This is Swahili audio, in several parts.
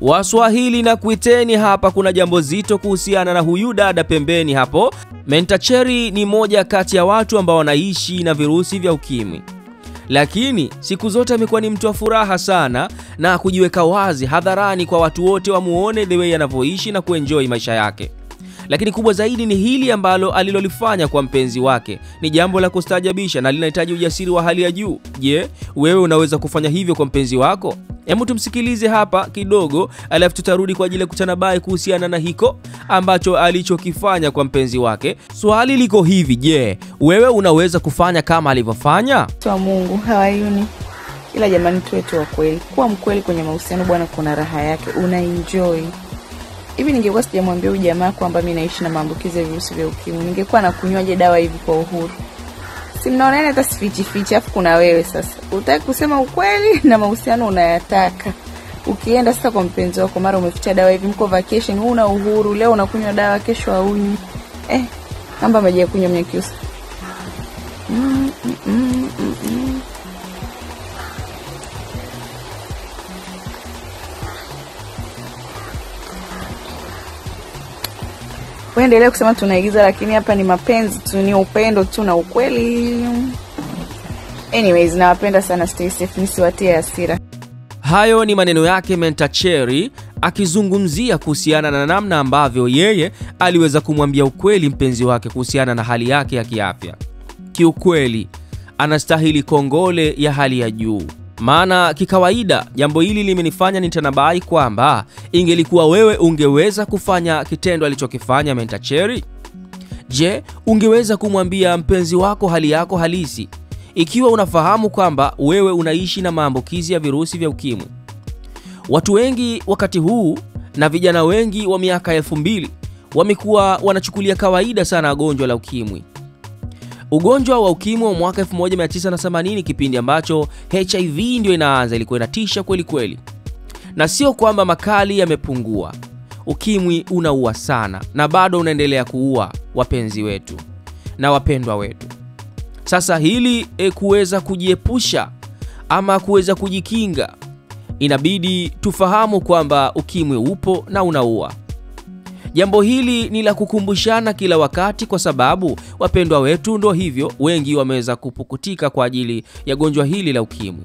Waswahili na kuiteni, hapa kuna jambo zito kuhusiana na huyu dada pembeni hapo. Menta Cherry ni moja kati ya watu ambao wanaishi na virusi vya ukimwi. Lakini siku zote amekuwa ni mtu wa furaha sana na kujiweka wazi hadharani kwa watu wote wamuone the way anavyoishi na kuenjoy maisha yake. Lakini kubwa zaidi ni hili ambalo alilolifanya kwa mpenzi wake. Ni jambo la kustaajabisha na linahitaji ujasiri wa hali ya juu. Je, wewe unaweza kufanya hivyo kwa mpenzi wako? Hebu tumsikilize hapa kidogo, alafu tutarudi kwa ajili ya kutanabai kuhusiana na hiko ambacho alichokifanya kwa mpenzi wake. Swali liko hivi, je, wewe unaweza kufanya kama alivyofanya? Kwa Mungu hawayuni. Ila jamani, tuwe tu wa kweli. Kuwa mkweli kwenye mahusiano bwana, kuna raha yake, una enjoy. Hivi ningekuwa sijamwambia huyu jamaa kwamba mimi naishi na maambukizi ya virusi vya ukimwi, ningekuwa nakunywaje dawa hivi kwa uhuru? Si mnaona hata sifichi, afu kuna wewe sasa. Unataka kusema ukweli na mahusiano unayataka. Ukienda sasa kwa mpenzi wako mara umeficha dawa hivi, mko vacation, una uhuru, leo unakunywa dawa, kesho haunywi. Kamba maji kunywa Mnyakyusa. Endelea kusema tunaigiza, lakini hapa ni mapenzi tu, ni upendo tu na ukweli. Anyways, nawapenda sana, stay safe, nisiwatie hasira. Hayo ni maneno yake Menta Cherry akizungumzia kuhusiana na namna ambavyo yeye aliweza kumwambia ukweli mpenzi wake kuhusiana na hali yake ya kiafya. Kiukweli anastahili kongole ya hali ya juu. Maana kikawaida jambo hili limenifanya nitanabai kwamba ingelikuwa wewe ungeweza kufanya kitendo alichokifanya Menta Cherry. Je, ungeweza kumwambia mpenzi wako hali yako halisi ikiwa unafahamu kwamba wewe unaishi na maambukizi ya virusi vya ukimwi? Watu wengi wakati huu na vijana wengi wa miaka 2000 wamekuwa wanachukulia kawaida sana gonjwa la ukimwi. Ugonjwa wa ukimwi wa mwaka 1980, kipindi ambacho HIV ndio inaanza, ilikuwa inatisha kweli kweli. Na sio kwamba makali yamepungua. Ukimwi unaua sana na bado unaendelea kuua wapenzi wetu na wapendwa wetu. Sasa hili kuweza kujiepusha ama kuweza kujikinga, inabidi tufahamu kwamba ukimwi upo na unaua. Jambo hili ni la kukumbushana kila wakati, kwa sababu wapendwa wetu ndo hivyo wengi wameweza kupukutika kwa ajili ya gonjwa hili la ukimwi.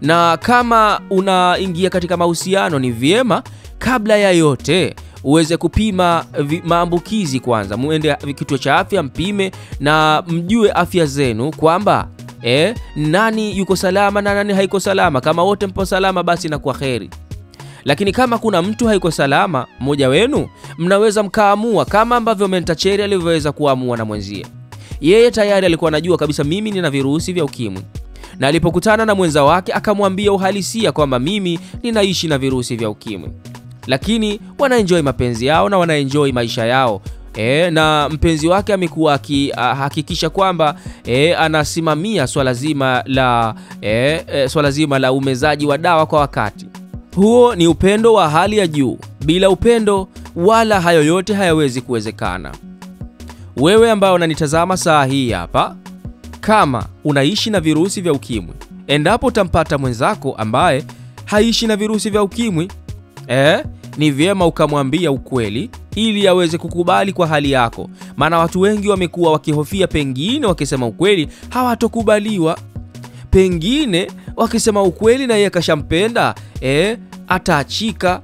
Na kama unaingia katika mahusiano, ni vyema kabla ya yote uweze kupima maambukizi kwanza. Muende kituo cha afya mpime na mjue afya zenu kwamba nani yuko salama na nani haiko salama. Kama wote mpo salama basi na kwa kheri. Lakini kama kuna mtu haiko salama mmoja wenu, mnaweza mkaamua kama ambavyo Menta Cherry alivyoweza kuamua na mwenzie. Yeye tayari alikuwa anajua kabisa mimi nina virusi vya ukimwi. Na alipokutana na mwenza wake akamwambia uhalisia kwamba mimi ninaishi na virusi vya ukimwi. Lakini wanaenjoy mapenzi yao na wanaenjoy maisha yao. Na mpenzi wake amekuwa akihakikisha kwamba anasimamia swala zima la umezaji wa dawa kwa wakati. Huo ni upendo wa hali ya juu. Bila upendo wala hayo yote hayawezi kuwezekana. Wewe ambao unanitazama saa hii hapa, kama unaishi na virusi vya ukimwi, endapo utampata mwenzako ambaye haishi na virusi vya ukimwi, ni vyema ukamwambia ukweli ili aweze kukubali kwa hali yako. Maana watu wengi wamekuwa wakihofia pengine wakisema ukweli hawatokubaliwa. Pengine wakisema ukweli na yeye kashampenda, ataachika.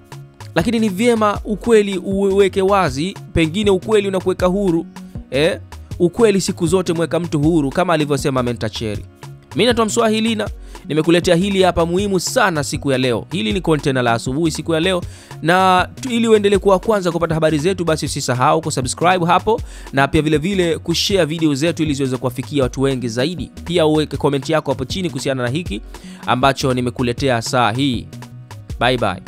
Lakini ni vyema ukweli uweke wazi, pengine ukweli unakuweka huru. Ukweli siku zote mweka mtu huru, kama alivyosema Menta Cherry. Mimi naitwa Mswahilina, nimekuletea hili hapa muhimu sana siku ya leo. Hili ni content la asubuhi siku ya leo, na ili uendelee kuwa kwanza kupata habari zetu, basi usisahau kusubscribe hapo, na pia vile vile kushare video zetu ili ziweze kuwafikia watu wengi zaidi. Pia uweke comment yako hapo chini kuhusiana na hiki ambacho nimekuletea saa hii. Bye bye.